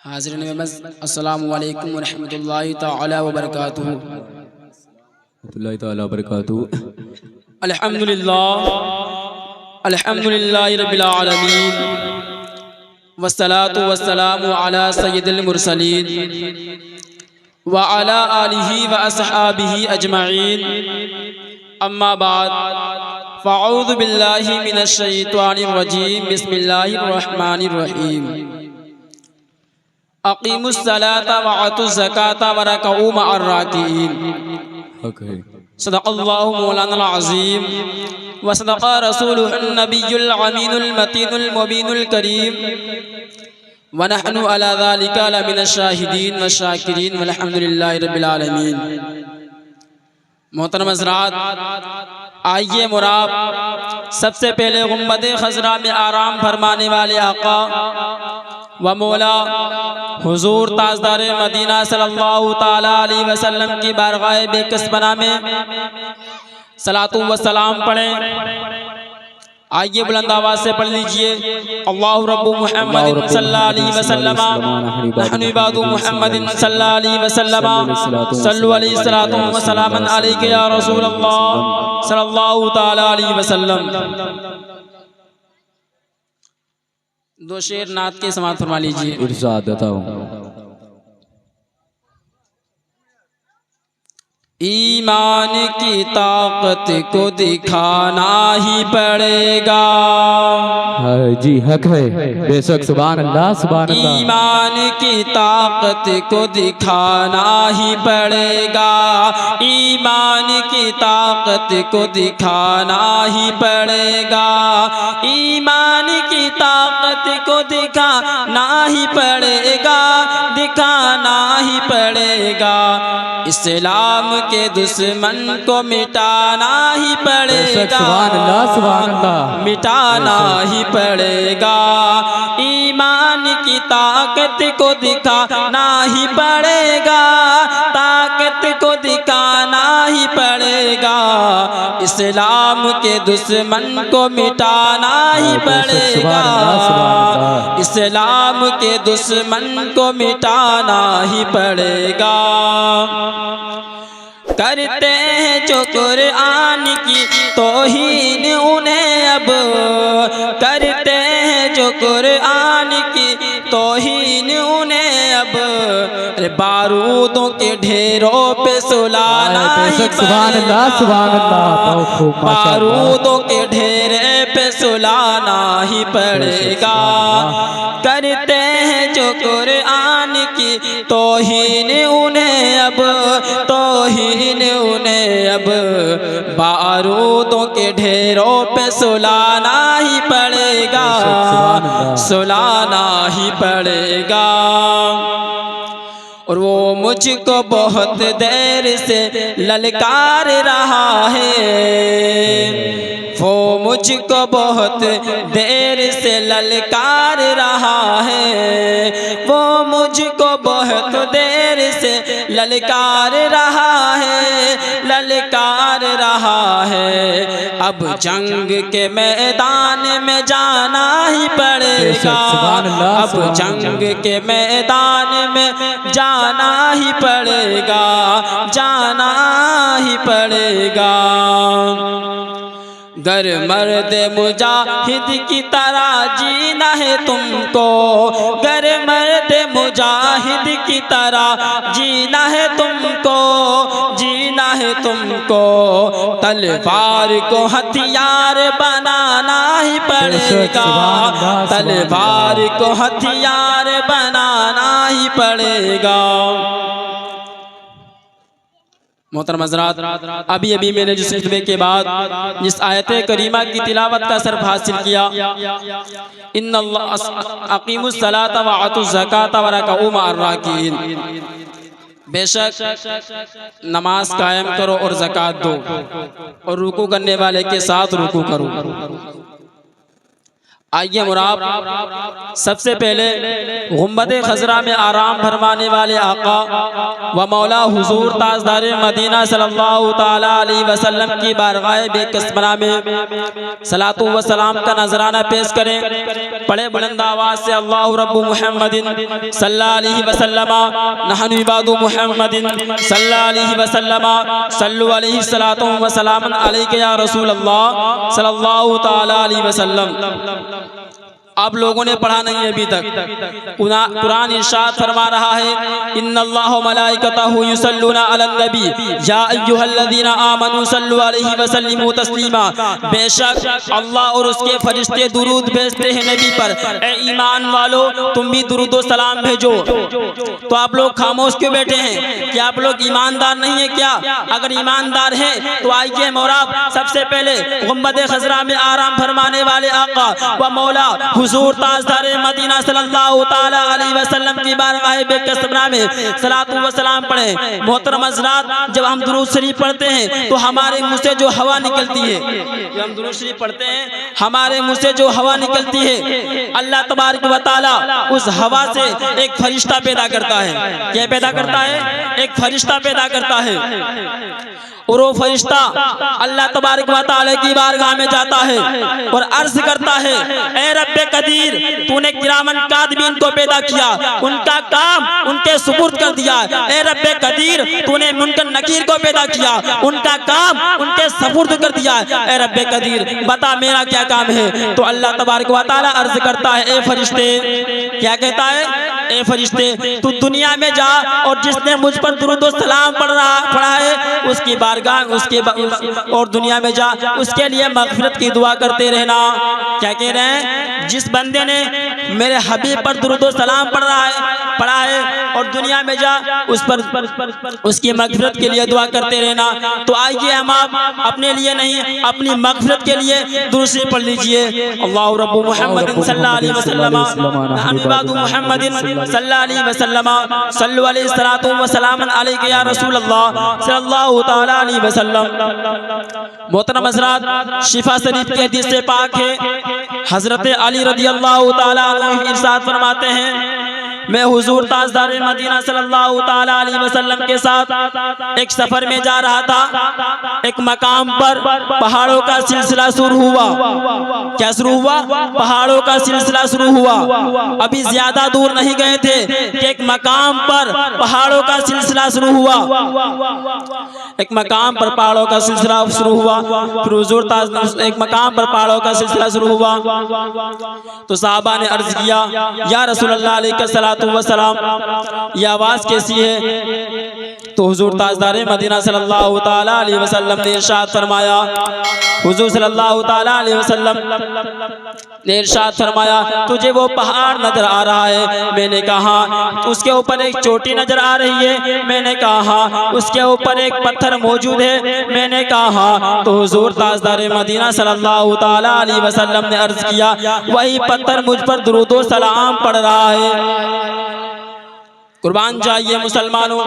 हाज़िरीन अस्सलामु अलैकुम व रहमतुल्लाहि तआला व बरकातुहू। अल्हम्दुलिल्लाहि रब्बिल आलमीन वस्सलातु वस्सलामु अला सय्यिदिल मुरसलीन व अला आलिहि व अस्हाबिहि अजमईन। अम्मा बाद फ़अऊज़ु बिल्लाहि मिनश शैतानिर रजीम। बिस्मिल्लाहिर रहमानिर रहीम। अक़ीमुस सलाता व आतुज़ ज़काता व रकऊ मअर राकिईन। सदक़ल्लाहु मौलाना अज़ीम व सदक़ रसूलुहुन नबियुल अमीनुल मतीनुल मुबीनुल करीम व नहनु अला ज़ालिका लमिनश शाहिदीन व शाकिरीन वल्हम्दुलिल्लाहि रब्बिल आलमीन। मोहतरम हज़रात, आइए मुराब सबसे पहले गुंबद खज़रा में आराम फरमाने वाले आका व मौला हुजूर ताजदार मदीना सल्लल्लाहु ताला अलैहि वसल्लम की बारगाह बेकसबना में सलातु व सलाम पढ़ें। आइए बुलंद आवाज़ से पढ़ लीजिए। अल्लाहु रब्बु मुहम्मदिन सल्लल्लाहु अलैहि वसल्लम नहनु इबादु मुहम्मदिन सल्लल्लाहु अलैहि वसल्लम सल्लु अलैहि सलातु व सलामन अलैका या रसूल अल्लाह सल्लल्लाहु ताला अलैहि वसल्लम। दो शेर नात के समाप्त फरमा लीजिए। इरशाद बताओ। ईमान की ताकत को दिखाना ही पड़ेगा। जी हक है, बेशक। सुभान अल्लाह, सुभान अल्लाह। ईमान की ताकत को दिखाना ही पड़ेगा। ईमान की ताकत को दिखाना ही पड़ेगा। ईमान की ताकत को दिखाना ही पड़ेगा, दिखाना ही पड़ेगा। इस्लाम के दुश्मन को मिटाना ही पड़ेगा। सुभान अल्लाह, सुभान अल्लाह। मिटाना ही पड़ेगा। ईमान की ताकत को दिखाना ही पड़ेगा, ताकत को दिखाना ही पड़ेगा। इस्लाम के दुश्मन को मिटाना ही पड़ेगा। इस्लाम के दुश्मन को मिटाना ही पड़ेगा। करते हैं जो कुरान की तौहीन उन्हें अब, करते हैं जो कुरान की तौहीन उन्हें अब, बारूदों के ढेरों पे सुलाना ही पड़ेगा। बारूदों के ढेरे पे सुलाना ही पड़ेगा। करते हैं जो कुरान की तौहीन उन्हें अब, तौहीन उन्हें अब, बारूदों के ढेरों पे सुलाना ही पड़ेगा, सुलाना ही पड़ेगा। और वो मुझको बहुत देर से ललकार रहा है, वो मुझको बहुत देर से ललकार रहा है, वो मुझको बहुत देर से ललकार रहा है, ललकार रहा है। अब जंग के मैदान में जाना ही पड़ेगा, अब जंग के मैदान में जाना ही पड़ेगा, जाना ही पड़ेगा। गर मर्द मुजाहिद की तरह जीना है तुमको, गर मर्द मुजाहिद की तरह जीना है तुमको, जीना है तुमको। तलवार को हथियार बनाना ही पड़ेगा, तलवार को हथियार बनाना ही पड़ेगा। मोहतरम हज़रात, अभी अभी मैंने जिस खुतबे के बाद जिस आयत करीमा की तिलावत का सर्फ हासिल किया, इन्नल्लाह अक़ीमुस सलाता व आतुज़ ज़काता व रकऊ मअर राकिईन, बेशक नमाज कायम करो और ज़कात दो और रुकू करने वाले के साथ रुकू करो। आइए मुराब, सबसे पहले गुम्बद खजरा में आराम फरमाने वाले आका व मौला हुजूर ताजदार मदीना सल्लल्लाहु ताला अलैहि वसल्लम की बारगाह बेकस्मना में सलातु व सलाम का नजराना पेश करें। बड़े बुलंद आवाज से अल्लाहु रब्बु मुहम्मदिन सल्लल्लाहु अलैहि वसल्लम नहनु इबादु मुहम्मदिन सल्लल्लाहु अलैहि वसल्लम सल्लु अलैहि सलातु व सलामन अलैका या रसूल अल्लाह सल्लल्लाहु ताला अलैहि वसल्लम। आप लोगों ने पढ़ा नहीं अभी तक। कुरान इरशाद फरमा रहा है इन्नल्लाह व मलाइकतहु युसल्लूना अलन नबी या अय्युहल्लज़ीना आमनू सल्लु अलैहि व सल्लिमू तस्लीमा। बेशक अल्लाह और उसके फरिश्ते दुरूद भेजते हैं नबी पर। ए ईमान वालो, तुम भी दुरूद व सलाम भेजो। तो आप लोग खामोश क्यों बैठे हैं? क्या आप लोग ईमानदार नहीं है क्या? अगर ईमानदार हैं तो आइए मोराब, सबसे पहले गुम्बद खजरा में आराम फरमाने वाले आका व मौला हुजूर ताजदार मदीना सल्लल्लाहु ताला अलैहि वसल्लम की बारगाह बेकस्मना में सलातु व सलाम पढ़े। मोहतरम हज़रात, जब हम दुरूद शरीफ पढ़ते हैं तो हमारे मुंह से जो हवा निकलती है, जब हम दुरूद शरीफ पढ़ते हैं हमारे मुंह से जो हवा निकलती है, अल्लाह तबारक व तआला उस हवा से एक फरिश्ता पैदा करता है। क्या पैदा करता है? एक फरिश्ता पैदा करता है। और वो फरिश्ता अल्लाह तबारक व तआला की बारगाह में जाता है और अर्ज करता है, ए रब्बे कदीर, तूने किरामन कातिबीन को पैदा किया, उनका काम उनके सुपुर्द कर दिया। ए रब्बे कदीर, तूने मुनकर नकीर को पैदा किया, उनका काम उनके सुपुर्द कर दिया। ए रब्बे कदीर, बता मेरा क्या काम है? तो अल्लाह तबारक व तआला अर्ज करता है, ए फरिश्ते, क्या कहता है? ए फरिश्ते, तू दुनिया में जा और जिसने मुझ पर दुरूद व सलाम पढ़ा है उसकी बारगाह और दुनिया में जा उसके लिए मगफिरत की दुआ करते रहना। क्या कह रहे हैं? जिस बंदे ने मेरे हबीब पर दुरूद व सलाम पढ़ा है और दुनिया में जा उस पर उसकी मगफिरत के लिए दुआ करते रहना। तो आइए हम आप अपने लिए नहीं, अपनी मगफिरत के लिए दुरूद शरीफ पढ़ लीजिए। अल्लाहु रब्बु मुहम्मदिन सल्लल्लाहु अलैहि वसल्लम नहनु इबादु मुहम्मदिन सल्लल्लाहु अलैहि वसल्लम सल्लु अलैहि सलातु व सलामन अलैका या रसूल अल्लाह सल्लल्लाहु ताला अलैहि वसल्लम। मोहतरम हज़रात, शिफा शरीफ की हदीस से पाक है, हजरत अली रज़ियल्लाहु ताला अन्हु इरशाद फरमाते हैं, मैं हुजूर ताजदार मदीना सल्लल्लाहु ताला अलैहि वसल्लम के साथ एक सफर में जा रहा था। एक मकाम पर पहाड़ों का सिलसिला शुरू हुआ। क्या शुरू हुआ? पहाड़ों का सिलसिला शुरू हुआ। अभी ज्यादा दूर नहीं गए थे कि एक मकाम पर पहाड़ों का सिलसिला शुरू हुआ। एक मकाम पर पहाड़ों का सिलसिला शुरू हुआ। फिर हुजूर एक मकाम पर पहाड़ों का सिलसिला शुरू हुआ तो साहबा ने अर्ज किया, या रसूल अल्लाह अलैहि सलातु व सलाम, ये आवाज कैसी है? तो हुजूर ताजदार मदीना सल्लल्लाहु ताला अलैहि वसल्लम ने इरशाद फरमाया, हुजूर सल्लल्लाहु ताला अलैहि वसल्लम ने इरशाद फरमाया, तुझे वो पहाड़ नजर आ रहा है? मैंने कहा उसके ऊपर एक चोटी नजर आ रही है। मैंने कहा उसके ऊपर एक पत्थर मौजूद है। मैंने कहा तो हुजूर ताजदार मदीना सल्लल्लाहु ताला अलैहि वसल्लम ने अर्ज किया, वही पत्थर मुझ पर दुरूद व सलाम पढ़ रहा है। कुर्बान चाहिए मुसलमानों,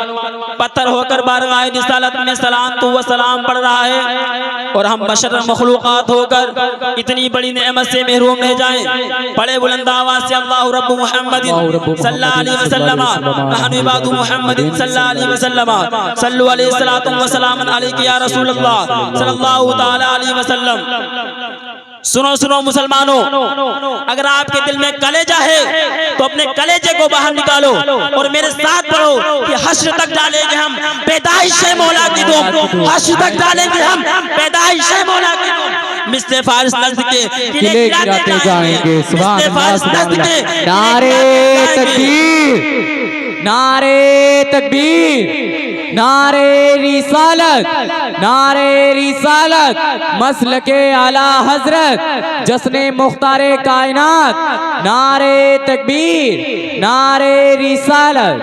पत्थर होकर बारगाह रिसालत में सलाम व सलाम पढ़ रहा है और हम बशर मखलूक़ात होकर इतनी बड़ी नेमत से महरूम रह जाएं। बड़े बुलंद आवाज से अल्लाहु रब्बु मुहम्मदिन सल्लल्लाहु अलैहि वसल्लम नहनु इबादु मुहम्मदिन सल्लल्लाहु अलैहि वसल्लम सल्लु अलैहि सलातु व सलामन अलैका या रसूल अल्लाह सल्लल्लाहु ताला अलैहि वसल्लम। सुनो सुनो मुसलमानों, अगर आपके दिल में कलेजा है तो अपने कलेजे को बाहर निकालो और मेरे साथ पढ़ो कि हश्र तक डालेंगे हम पैदाइश मौला की दुम, हश्र तक डालेंगे हम पैदाइश मौला की दुम। मिस्टर फारिस नज़्द के किले गिराते जाएंगे। सुभान अल्लाह। नारे तकबीर, नारे तकबीर, नारे रिसालत, नारे रिसालत, मसलके आला हजरत, जश्ने मुख्तारे कायनात, नारे तकबीर, नारे रिसालत।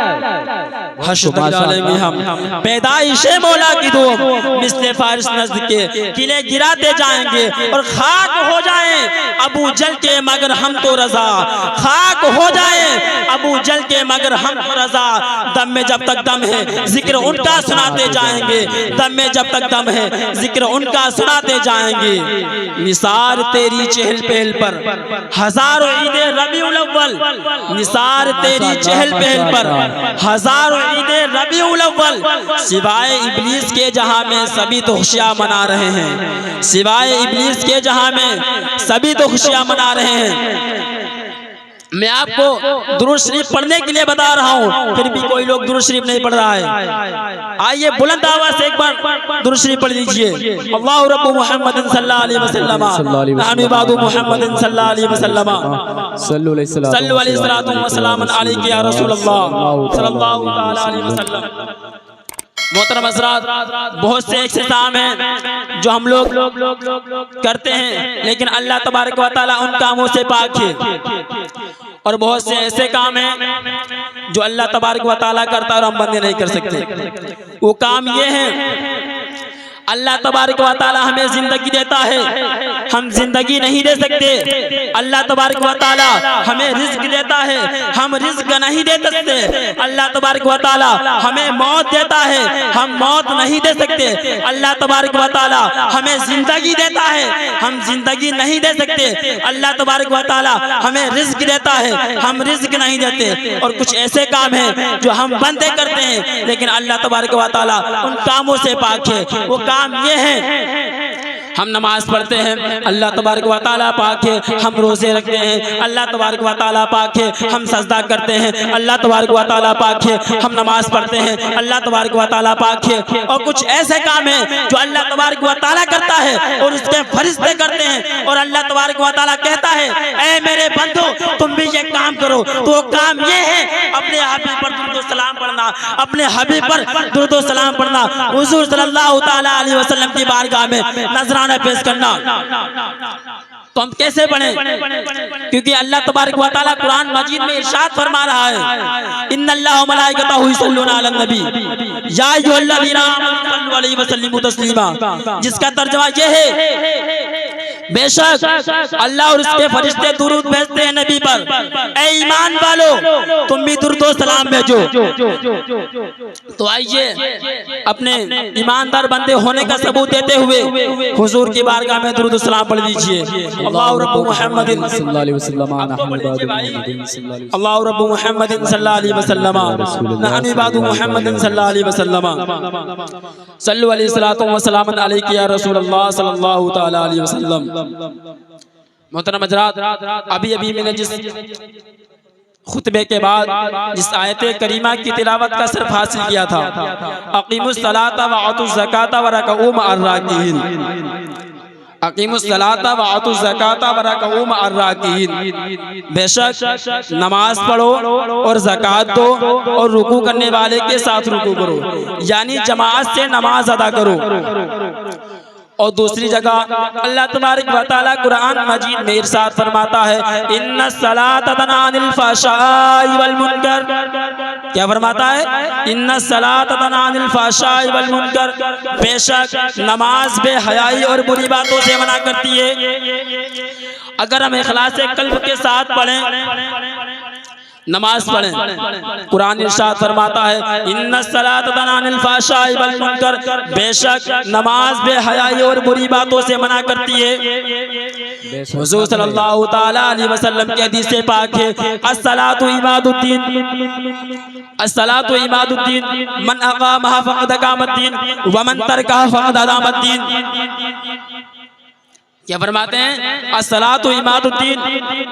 हश्र तक डालेंगे हम। पैदाइश मौला की दो मिस्ले फारिस नज़्द के किले गिराते जाएंगे और खाक हो जाए अबू जल के मगर हम तो रजा, खाक हो जाए अबू जल के मगर हम तो रजा। दम में जब तक दम है जिक्र उनका सुनाते जाएंगे, दम में जब तक दम है जिक्र उनका सुनाते जाएंगे। निसार तेरी चहल पहल पर हजारों ईदे रबीउल अव्वल, निसार तेरी चहल पहल पर हजारों ईदे रबीउल अव्वल। सिवाय इब्लीस के जहां में सभी तो खुशियां मना रहे हैं, सिवाय इब्लीस के जहां में सभी तो खुशियां मना रहे हैं। मैं आपको दुरूद शरीफ पढ़ने के लिए बता रहा हूँ, फिर भी कोई लोग दुरूद शरीफ नहीं पढ़ रहा है। आइए बुलंद आवाज से एक बार दुरूद शरीफ पढ़ लीजिए। अल्लाहु रब्बु मुहम्मदिन सल्लल्लाहु अलैहि वसल्लम नहनु इबादु मुहम्मदिन सल्लल्लाहु अलैहि वसल्लम सल्लु अलैहि सलातु व सलामुन अलैका या रसूलल्लाह सल्लल्लाहु तआला अलैहि वसल्लम। मोहतरम हज़रात, बहुत से इख्तिताम हैं जो हम लोग करते हैं, लेकिन अल्लाह तबारक व तआला उन कामों से पाक है। और बहुत से ऐसे काम हैं जो अल्लाह तबारक व तआला करता है और हम बंदे नहीं कर सकते। वो काम ये है, अल्लाह तबारक व तआला हमें जिंदगी देता है, हम जिंदगी नहीं दे सकते। अल्लाह तबारक व तआला हमें रिज्क देता है, हम रिज्क नहीं दे सकते। अल्लाह तबारक व तआला हमें मौत देता है, हम मौत नहीं दे सकते। अल्लाह तबारक व तआला हमें जिंदगी देता है, हम जिंदगी नहीं दे सकते। अल्लाह तबारक व तआला हमें रिज्क देता है, हम रिज्क नहीं देते। और कुछ ऐसे काम हैं जो हम बंदे करते हैं, लेकिन अल्लाह तबारक व तआला उन कामों से पाक है। वो काम ये है, हम नमाज पढ़ते हैं, अल्लाह तबारक व तआला पाक है। हम रोज़े रखते हैं, अल्लाह तबारक व तआला पाक है। हम सजदा करते हैं, अल्लाह तबारक व तआला पाक है। हम नमाज पढ़ते हैं, अल्लाह तबारक व तआला पाक है। और कुछ ऐसे काम हैं जो अल्लाह तबारक व तआला करता है और उसके फरिश्ते करते हैं, और अल्लाह तबारक व तआला कहता है ऐ मेरे बंदो तुम भी ये काम करो। तो काम ये है अपने हबीब पर दुरूद व सलाम पढ़ना, अपने हबीब पर दुरूद व सलाम पढ़ना, हुजूर सल्लल्लाहु तआला अलैहि वसल्लम की बारगाह में नजराना पेश करना। तो हम कैसे पढ़ें? क्योंकि अल्लाह तबारक व तआला कुरान मजीद में इरशाद फरमा रहा है, इन्नल्लाह व मलाइकतहु युसल्लूना अलन नबी या अय्युहल्लज़ीना आमनू सल्लु अलैहि व सल्लिमू तस्लीमा, जिसका तर्जुमा यह है बेशक अल्लाह और उसके फरिश्ते दुरूद भेजते हैं नबी पर। ऐ ईमान वालो तुम भी दुरूद व सलाम भेजो। तो आइए अपने ईमानदार बंदे होने का सबूत देते हुए हुजूर की बारगाह में दुरूद व सलाम पढ़ लीजिए। अल्लाहु रब्बु मुहम्मदिन सल्लल्लाहु अलैहि वसल्लम, अल्लाहु रब्बु मुहम्मदिन सल्लल्लाहु अलैहि वसल्लम, नहनु इबादु मुहम्मदिन सल्लल्लाहु अलैहि वसल्लम, सल्लु अलैहि सलातु व सलामुन अलैका या रसूलल्लाह सल्लल्लाहु तआला अलैहि वसल्लम। मोहतरम हज़रात, अभी मैंने जिस खुतबे के बाद जिस आयत करीमा की तिलावत का सिर्फ हासिल किया था, अकीमुस सलाता व आतुज़ ज़काता व रकऊ मअर राकिईन, अकीमुस सलाता व आतुज़ ज़काता व रकऊ मअर राकिईन। बेशक नमाज पढ़ो और ज़कात दो और रुकू करने वाले के साथ रुकू करो, यानी जमात से नमाज अदा करो। और दूसरी जगह अल्लाह तबारक व तआला कुरान मजीद में इरशाद फरमाता है, इन्ना सलात तनहा अनिल फ़हशाई वल मुनकर। क्या फरमाता है? इन्ना सलात तनहा अनिल फ़हशाई वल मुनकर, बेशक नमाज बेहयाई और बुरी बातों से मना करती है। अगर हम इखलास कल्ब के साथ पढ़ें, नमाज पढ़ें, कुरान इरशाद फरमाता है इन्ना सलात तनहा अनिल फ़हशाई वल मुनकर, बेशक नमाज बेहयाई और बुरी बातों से मना करती है। हुजूर सल्लल्लाहु तआला अलैहि वसल्लम की हदीस से पाक है, अस्सलातु इमादुद्दीन, अस्सलातु इमादुद्दीन, मन अक़ामहा फ़क़द अक़ामद्दीन व मन तरकहा फ़क़द अदामद्दीन। क्या फरमाते हैं? अस्सलातु इमादुद्दीन,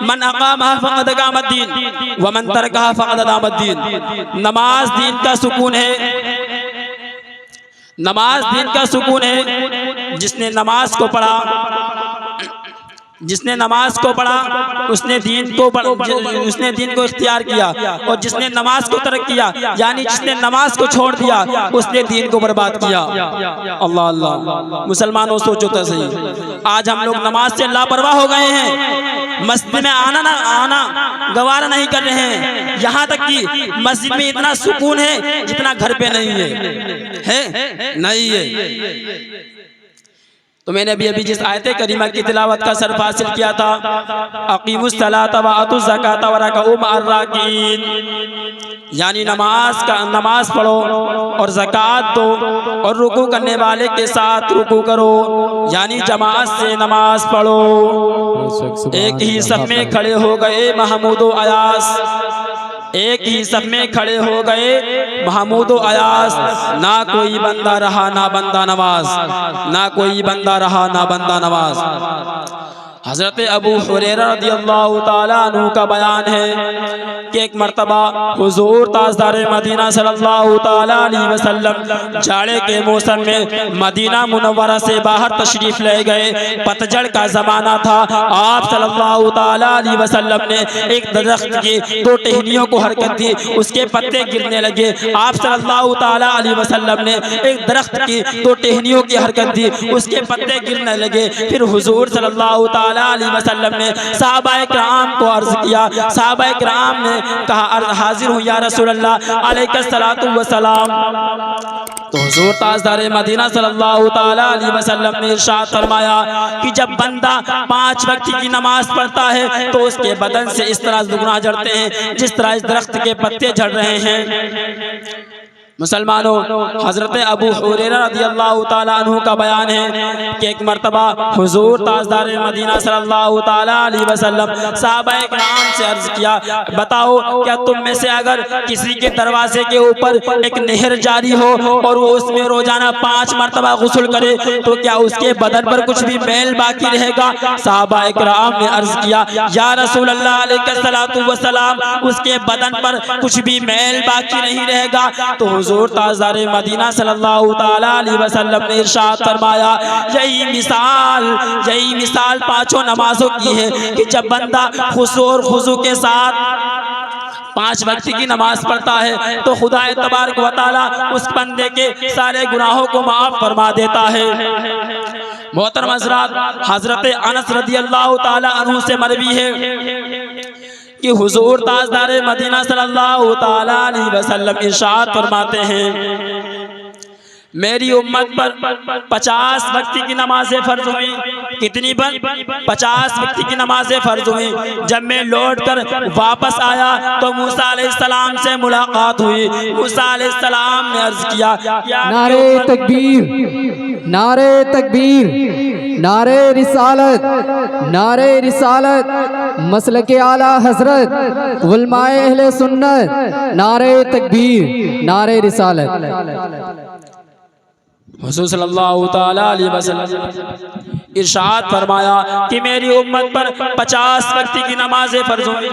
मन अक़ामहा फ़क़द अक़ामद्दीन व मन तरकहा फ़क़द अदामद्दीन। नमाज दीन का सुकून है, नमाज दीन का सुकून है। जिसने नमाज को पढ़ा, जिसने नमाज को पढ़ा उसने दीन को इख्तियार किया, और जिसने नमाज को तर्क किया यानी जिसने नमाज को छोड़ दिया उसने दीन को बर्बाद किया। अल्लाह अल्लाह, मुसलमानों सोचो तो सही, आज हम लोग नमाज से लापरवाह हो गए हैं। मस्जिद में आना गवारा नहीं कर रहे हैं। यहाँ तक कि मस्जिद में इतना सुकून है जितना घर पे नहीं है नहीं है। तो मैंने अभी जिस आयत करीमा की तिलावत का सर्फ हासिल किया था, अकीमुस सलात व आतुज ज़कात व रकऊ मअर राकीन, यानी नमाज पढ़ो और ज़कात दो और रुकू करने वाले के साथ रुकू करो, यानी जमात से नमाज पढ़ो। एक ही सफ में खड़े हो गए महमूद व अयास, एक ही सब में खड़े हो गए महमूद व अयास, ना कोई बंदा रहा ना बंदा नवाज, ना कोई बंदा रहा ना बंदा नवाज। हज़रत अबू हुरैरा रज़ियल्लाहु ताला अन्हु का बयान है कि एक मर्तबा हुजूर ताजदार मदीना सल्लल्लाहु ताला अलैहि वसल्लम जाड़े के मौसम में मदीना मुनव्वरा से बाहर तशरीफ ले गए। पतझड़ का ज़माना था। आप सल्लल्लाहु ताला अलैहि वसल्लम ने एक दरख्त की दो टहनियों को हरकत दी, उसके पत्ते गिरने लगे। आप सल्लल्लाहु ताला अलैहि वसल्लम ने एक दरख्त की दो टहनियों की हरकत दी, उसके पत्ते गिरने लगे। फिर हुजूर सल्लल्लाहु ताला अलैहि वसल्लम ने सहाबाए किराम को अर्ज किया। सहाबाए किराम ने कहा, हाजिर हूँ या रसूल अल्लाह, अलैहिस्सलातु वस्सलाम। तो हुजूर ताजदार मदीना सल्लल्लाहु ताला अलैहि वसल्लम ने इरशाद फरमाया कि जब बंदा 5 वक्त की नमाज पढ़ता है तो उसके बदन से इस तरह गुनाह झड़ते हैं जिस तरह इस दरख्त के पत्ते झड़ रहे हैं। मुसलमानों, हज़रत अबू हुरैरा रज़ियल्लाहु ताला अन्हु का बयान है कि एक मर्तबा हुजूर ताजदार मदीना सल्लल्लाहु ताला अलैहि वसल्लम सहाबाए किराम से अर्ज किया, बताओ क्या तुम में से अगर किसी के दरवाजे के ऊपर एक नहर जारी हो और वो उसमें रोजाना 5 मर्तबा गुस्ल करे तो क्या उसके बदन पर कुछ भी मैल बाकी रहेगा? सहाबाए किराम ने अर्ज किया, या रसूल अल्लाह अलैहिस्सलातु वस्सलाम, उसके बदन पर कुछ भी मैल बाकी नहीं रहेगा। तो हुजूर ताजदार मदीना सल्लल्लाहु ताला अलैहि वसल्लम ने इरशाद फरमाया, यही मिसाल 5 नमाजों की है कि जब बंदा खुशू और खुजू के साथ 5 वक्त की नमाज पढ़ता है तो खुदा तबारक व तआला उस बंदे के सारे गुनाहों को माफ फरमा देता है। मोहतरम हज़रात, हज़रत अनस रज़ियल्लाहु ताला अन्हु से मरवी है कि हुजूर ताजदार मदीना सल्लल्लाहु ताला अलैहि वसल्लम इरशाद फरमाते हैं, मेरी उम्मत पर 50 वक्त की नमाजें फर्ज हुई। कितनी पर? 50 वक्त की नमाजें फर्ज हुई। जब मैं लौटकर वापस आया तो मूसा अलैहिस्सलाम से मुलाकात हुई। मूसा अलैहिस्सलाम ने अर्ज किया, नारे तकबीर, नारे तकबीर, नारे रिसालत, नारे रिसालत, मसलके आला हजरत, उलमाए अहले सुन्नत, नारे तकबीर, नारे रिसालत। हुजूर सल्लल्लाहु ताला अलैहि वसल्लम इरशाद फरमाया कि मेरी उम्मत पर 50 वक्त की नमाजें फर्ज हुई।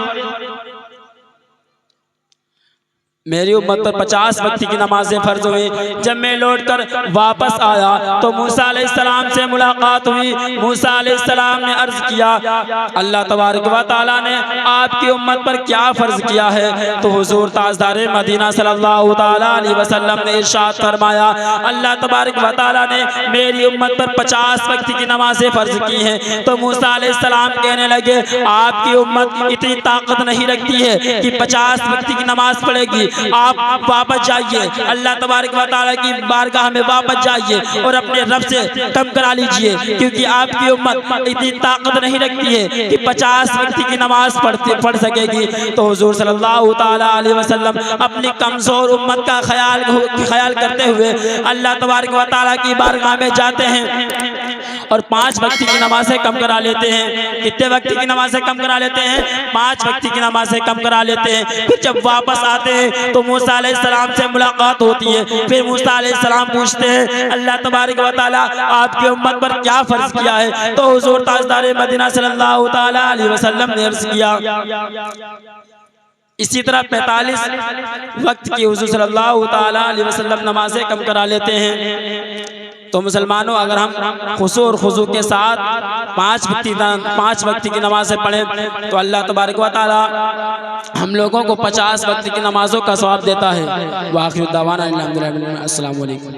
मेरी उम्मत पर 50 वक्त की नमाजें फर्ज हुई। जब मैं लौटकर वापस आया तो मूसा अलैहिस्सलाम से मुलाकात हुई। मूसा अलैहिस्सलाम ने अर्ज किया, अल्लाह तबारक व तआला ने आपकी उम्मत पर क्या फ़र्ज किया है? तो हुजूर ताजदार मदीना सल्लल्लाहु ताला अलैहि वसल्लम ने इरशाद फरमाया, अल्लाह तबारक व तआला ने मेरी उम्मत पर 50 वक्त की नमाजें फ़र्ज की हैं। तो मूसा अलैहिस्सलाम कहने लगे, आपकी उम्मत इतनी ताकत नहीं रखती है कि 50 वक्त की नमाज पढ़ेगी। आप वापस जाइए, अल्लाह तबारक व तआला की बारगाह में वापस जाइए और अपने रब से कम करा लीजिए, क्योंकि आपकी उम्मत इतनी ताकत नहीं रखती है कि 50 वक्त की नमाज पढ़ सकेगी। तो हुजूर सल्लल्लाहु ताला अलैहि वसल्लम अपनी कमज़ोर उम्मत का ख्याल करते हुए अल्लाह तबारक व तआला की बारगाह में जाते हैं और 5 वक्त की नमाजें कम करा लेते हैं। कितने वक्त की नमाजें कम करा लेते हैं? 5 वक्त की नमाजें कम करा लेते हैं। फिर जब वापस आते हैं तो मूसा अलैहिस्सलाम से मुलाकात होती है। फिर मूसा अलैहिस्सलाम पूछते हैं, अल्लाह तबारक व तआला आपकी उम्मत पर क्या फ़र्ज किया है? तो हुजूर ताजदार मदीना सल्लल्लाहु ताला अलैहि वसल्लम ने अर्ज़ किया। इसी तरह 45 वक्त की हुजूर सल्लल्लाहु ताला अलैहि वसल्लम नमाजें कम करा लेते हैं। तो मुसलमानों, अगर हम खुशू और खुजू के साथ 5 वक्त की नमाज़ें पढ़ें तो अल्लाह तबारक व तआला हम लोगों को 50 वक्त की नमाज़ों का सवाब देता है। वाखिर दावाना अल्हम्दुलिल्लाह, अस्सलामु अलैकुम।